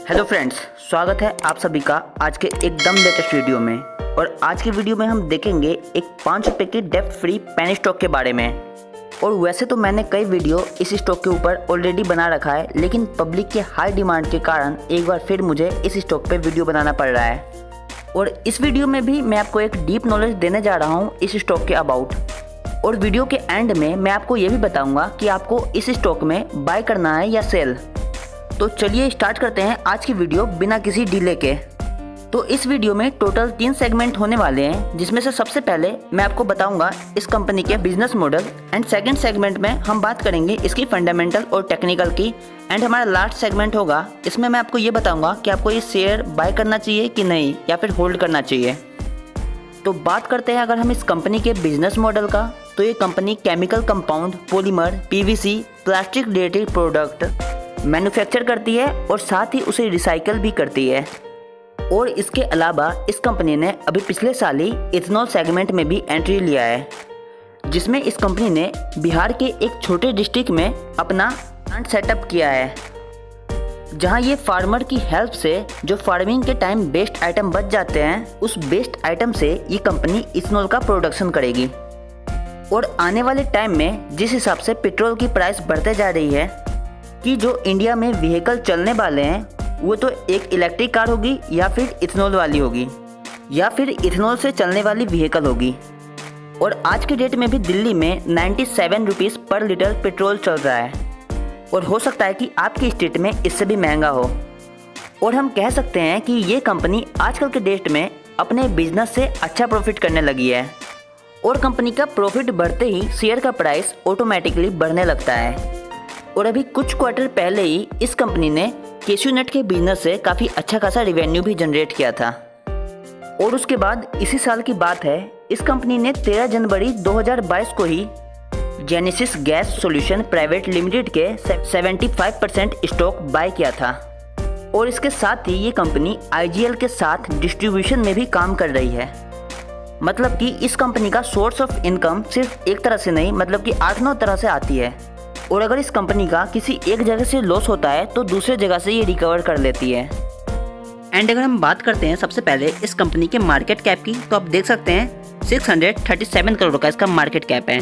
Hello friends, स्वागत है आप सभी का आज के एकदम लेटेस्ट वीडियो में। और आज के वीडियो में हम देखेंगे एक 5 रुपये की डेप्ट फ्री पेनी स्टॉक के बारे में। और वैसे तो मैंने कई वीडियो इस स्टॉक के ऊपर ऑलरेडी बना रखा है, लेकिन पब्लिक के हाई डिमांड के कारण एक बार फिर मुझे इस स्टॉक पे वीडियो बनाना पड़ रहा है। और इस वीडियो में भी मैं आपको एक डीप नॉलेज देने जा रहा हूँ इस स्टॉक के अबाउट। और वीडियो के एंड में मैं आपको ये भी बताऊँगा कि आपको इस स्टॉक में बाय करना है या सेल। तो चलिए स्टार्ट करते हैं आज की वीडियो बिना किसी डिले के। तो इस वीडियो में टोटल 3 सेगमेंट होने वाले हैं, जिसमें से सबसे पहले मैं आपको बताऊंगा इस कंपनी के business model, and second segment में हम बात करेंगे इसकी फंडामेंटल और टेक्निकल की, एंड हमारा लास्ट सेगमेंट होगा इसमें मैं आपको ये बताऊंगा कि आपको ये शेयर बाय करना चाहिए कि नहीं या फिर होल्ड करना चाहिए। तो बात करते हैं अगर हम इस कंपनी के बिजनेस मॉडल का, तो ये company chemical compound, polymer, PVC, plastic related product manufacture करती है और साथ ही उसे रिसाइकल भी करती है। और इसके अलावा इस कंपनी ने अभी पिछले साल ही इथेनॉल सेगमेंट में भी एंट्री लिया है, जिसमें इस कंपनी ने बिहार के एक छोटे डिस्ट्रिक्ट में अपना प्लांट सेटअप किया है, जहां ये फार्मर की हेल्प से जो फार्मिंग के टाइम वेस्ट आइटम बच जाते हैं, उस वेस्ट आइटम से ये कंपनी इथेनॉल का प्रोडक्शन करेगी। और आने वाले टाइम में जिस हिसाब से पेट्रोल की प्राइस बढ़ते जा रही है कि जो इंडिया में व्हीकल चलने वाले हैं वो तो एक इलेक्ट्रिक कार होगी या फिर इथेनॉल वाली होगी या फिर इथेनॉल से चलने वाली व्हीकल होगी। और आज के डेट में भी दिल्ली में 97 रुपीज़ पर लीटर पेट्रोल चल रहा है, और हो सकता है कि आपकी स्टेट में इससे भी महंगा हो। और हम कह सकते हैं कि ये कंपनी आजकल के डेट में अपने बिजनेस से अच्छा प्रॉफिट करने लगी है, और कंपनी का प्रॉफिट बढ़ते ही शेयर का प्राइस ऑटोमेटिकली बढ़ने लगता है। और अभी कुछ क्वार्टर पहले ही इस कंपनी ने कैश्यू नट के बिजनेस से काफ़ी अच्छा खासा रेवेन्यू भी जनरेट किया था। और उसके बाद इसी साल की बात है, इस कंपनी ने 13 जनवरी 2022 को ही Genesis gas solution private limited के 75% स्टॉक बाय किया था। और इसके साथ ही ये कंपनी आईजीएल के साथ डिस्ट्रीब्यूशन में भी काम कर रही है। मतलब कि इस कंपनी का सोर्स ऑफ इनकम सिर्फ एक तरह से नहीं, मतलब कि 8-9 तरह से आती है। और अगर इस कंपनी का किसी एक जगह से लॉस होता है तो दूसरे जगह से ये रिकवर कर लेती है। एंड अगर हम बात करते हैं सबसे पहले इस कंपनी के मार्केट कैप की, तो आप देख सकते हैं 637 करोड़ का इसका मार्केट कैप है,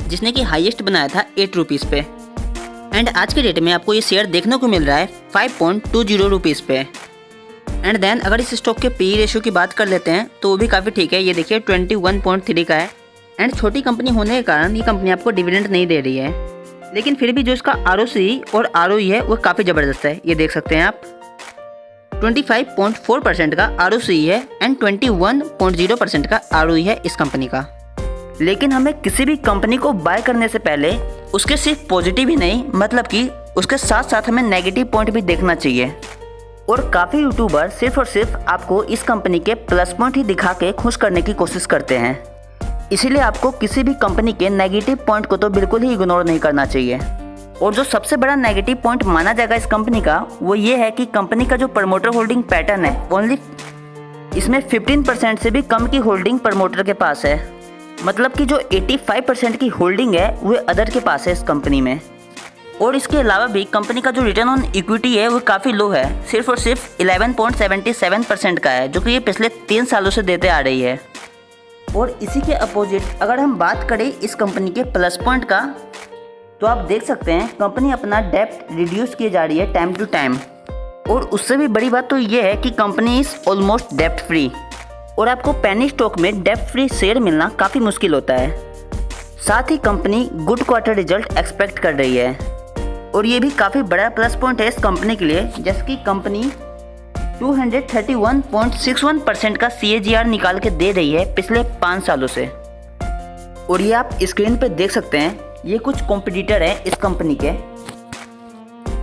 जिसने कि हाईएस्ट बनाया था 8 रुपीज़ पे। एंड आज के डेट में आपको ये शेयर देखने को मिल रहा है 5.20 रुपीज़ पे। एंड देन अगर इस स्टॉक के पी रेशियो की बात कर लेते हैं तो वो भी काफ़ी ठीक है, ये देखिए 21.3 का है। एंड छोटी कंपनी होने के कारण ये कंपनी आपको डिविडेंड नहीं दे रही है, लेकिन फिर भी जो इसका आरओसी और आरओई है वो काफ़ी ज़बरदस्त है। ये देख सकते हैं आप 25.4% का आरओसी है एंड 21.0% का आरओई है इस कंपनी का। लेकिन हमें किसी भी कंपनी को बाय करने से पहले उसके सिर्फ पॉजिटिव ही नहीं, मतलब कि उसके साथ साथ हमें नेगेटिव पॉइंट भी देखना चाहिए। और काफ़ी यूट्यूबर सिर्फ और सिर्फ आपको इस कंपनी के प्लस पॉइंट ही दिखा के खुश करने की कोशिश करते हैं, इसीलिए आपको किसी भी कंपनी के नेगेटिव पॉइंट को तो बिल्कुल ही इग्नोर नहीं करना चाहिए। और जो सबसे बड़ा नेगेटिव पॉइंट माना जाएगा इस कंपनी का, वो ये है कि कंपनी का जो प्रमोटर होल्डिंग पैटर्न है, ओनली इसमें 15% से भी कम की होल्डिंग प्रमोटर के पास है। मतलब कि जो 85% की होल्डिंग है वो अदर के पास है इस कंपनी में। और इसके अलावा भी कंपनी का जो रिटर्न ऑन इक्विटी है वो काफ़ी लो है, सिर्फ और सिर्फ 11.77% का है, जो कि ये पिछले 3 सालों से देते आ रही है। और इसी के अपोजिट अगर हम बात करें इस कंपनी के प्लस पॉइंट का, तो आप देख सकते हैं कंपनी अपना डेप्ट रिड्यूस किए जा रही है टाइम टू टाइम। और उससे भी बड़ी बात तो ये है कि कंपनी इज़ ऑलमोस्ट डेप्ट फ्री, और आपको पेनी स्टॉक में डेप्ट फ्री शेयर मिलना काफ़ी मुश्किल होता है। साथ ही company good quarter result expect कर रही है, और ये भी काफ़ी बड़ा प्लस पॉइंट है इस कंपनी के लिए, जैसे कि कंपनी 231.61% का CAGR निकाल के दे रही है पिछले 5 सालों से। और ये आप स्क्रीन पे देख सकते हैं, ये कुछ कॉम्पिटिटर हैं इस कंपनी के,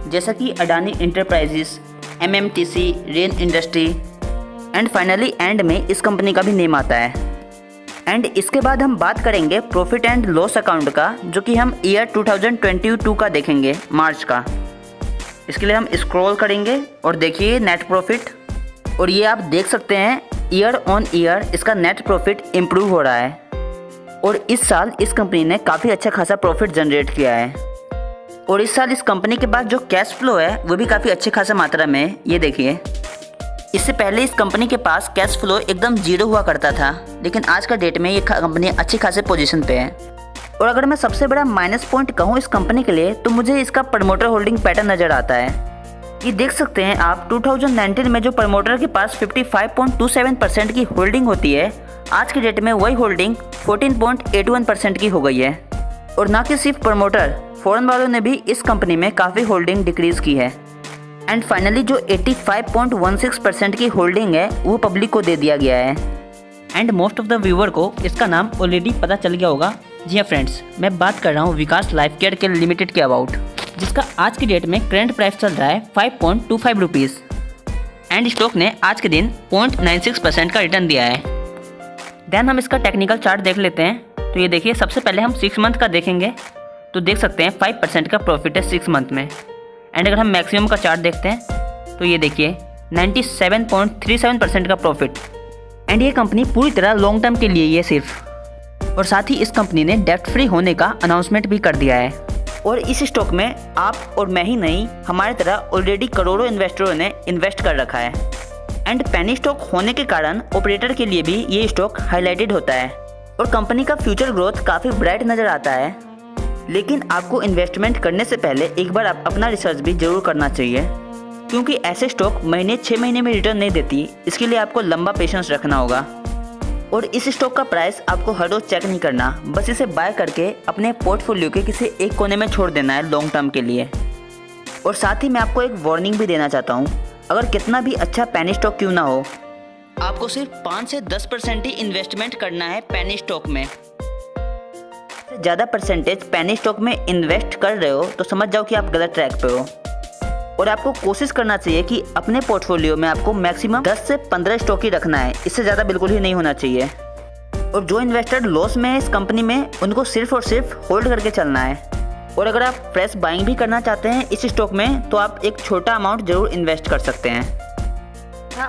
जैसा कि Adani enterprises, MMTC, rain industry, and finally and में इस कंपनी का भी नेम आता है। एंड इसके बाद हम बात करेंगे प्रॉफिट एंड लॉस अकाउंट का, जो कि हम ईयर 2022 का देखेंगे, मार्च का। इसके लिए हम स्क्रॉल करेंगे और देखिए नेट प्रॉफिट, और ये आप देख सकते हैं ईयर ऑन ईयर इसका नेट प्रॉफिट इम्प्रूव हो रहा है। और इस साल इस कंपनी ने काफ़ी अच्छा खासा प्रॉफिट जनरेट किया है। और इस साल इस कंपनी के पास जो कैश फ्लो है वो भी काफ़ी अच्छे खासा मात्रा में है। ये देखिए, इससे पहले इस कंपनी के पास कैश फ्लो एकदम जीरो हुआ करता था, लेकिन आज का डेट में ये कंपनी अच्छी खासे पोजीशन पे है। और अगर मैं सबसे बड़ा माइनस पॉइंट कहूँ इस कंपनी के लिए तो मुझे इसका प्रमोटर होल्डिंग पैटर्न नज़र आता है। ये देख सकते हैं आप, 2019 में जो प्रमोटर के पास 55.27% की होल्डिंग होती है, आज की डेट में वही होल्डिंग 14.81% की हो गई है। और ना कि सिर्फ प्रमोटर, फॉरेन वालों ने भी इस कंपनी में काफ़ी होल्डिंग डिक्रीज की है। एंड फाइनली जो 85.16% की होल्डिंग है वो पब्लिक को दे दिया गया है। And most of the viewer को इसका नाम ऑलरेडी पता चल गया होगा। जी हाँ फ्रेंड्स, मैं बात कर रहा हूँ विकास लाइफ केयर के लिमिटेड के अबाउट, जिसका आज की डेट में करंट प्राइस चल रहा है 5.25 रुपीज़। एंड स्टॉक ने आज के दिन 0.96% का रिटर्न दिया है। देन हम इसका टेक्निकल चार्ट देख लेते हैं। तो ये देखिए, सबसे पहले हम 6 मंथ का देखेंगे तो देख सकते हैं 5% का प्रॉफिट है 6 मंथ में। एंड अगर हम मैक्सिमम का चार्ट देखते हैं तो ये देखिए 97.37% का प्रॉफिट। एंड ये कंपनी पूरी तरह लॉन्ग टर्म के लिए ही है सिर्फ। और साथ ही इस कंपनी ने डेब्ट फ्री होने का अनाउंसमेंट भी कर दिया है। और इस स्टॉक में आप और मैं ही नहीं, हमारी तरह ऑलरेडी करोड़ों इन्वेस्टरों ने इन्वेस्ट कर रखा है। एंड पेनी स्टॉक होने के कारण ऑपरेटर के लिए भी ये स्टॉक हाईलाइटेड होता है और कंपनी का फ्यूचर ग्रोथ काफ़ी ब्राइट नज़र आता है। लेकिन आपको इन्वेस्टमेंट करने से पहले एक बार आप अपना रिसर्च भी जरूर करना चाहिए, क्योंकि ऐसे स्टॉक महीने 6 महीने में रिटर्न नहीं देती। इसके लिए आपको लंबा पेशेंस रखना होगा। और इस स्टॉक का प्राइस आपको हर रोज चेक नहीं करना, बस इसे बाय करके अपने पोर्टफोलियो के किसी एक कोने में छोड़ देना है लॉन्ग टर्म के लिए। और साथ ही मैं आपको एक वार्निंग भी देना चाहता हूँ, अगर कितना भी अच्छा पेनी स्टॉक क्यों ना हो, आपको सिर्फ 5 से 10% ही इन्वेस्टमेंट करना है पेनी स्टॉक में। ज़्यादा परसेंटेज पेनी स्टॉक में इन्वेस्ट कर रहे हो तो समझ जाओ कि आप गलत ट्रैक पे हो। और आपको कोशिश करना चाहिए कि अपने पोर्टफोलियो में आपको मैक्सिमम 10 से 15 स्टॉक ही रखना है, इससे ज़्यादा बिल्कुल ही नहीं होना चाहिए। और जो इन्वेस्टर लॉस में है इस कंपनी में, उनको सिर्फ और सिर्फ होल्ड करके चलना है। और अगर आप फ्रेश बाइंग भी करना चाहते हैं इस स्टॉक में तो आप एक छोटा अमाउंट जरूर इन्वेस्ट कर सकते हैं।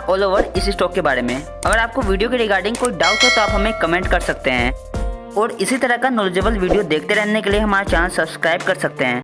ऑल ओवर इस स्टॉक के बारे में अगर आपको वीडियो के रिगार्डिंग कोई डाउट हो तो आप हमें कमेंट कर सकते हैं। और इसी तरह का नॉलेजेबल वीडियो देखते रहने के लिए हमारा चैनल सब्सक्राइब कर सकते हैं।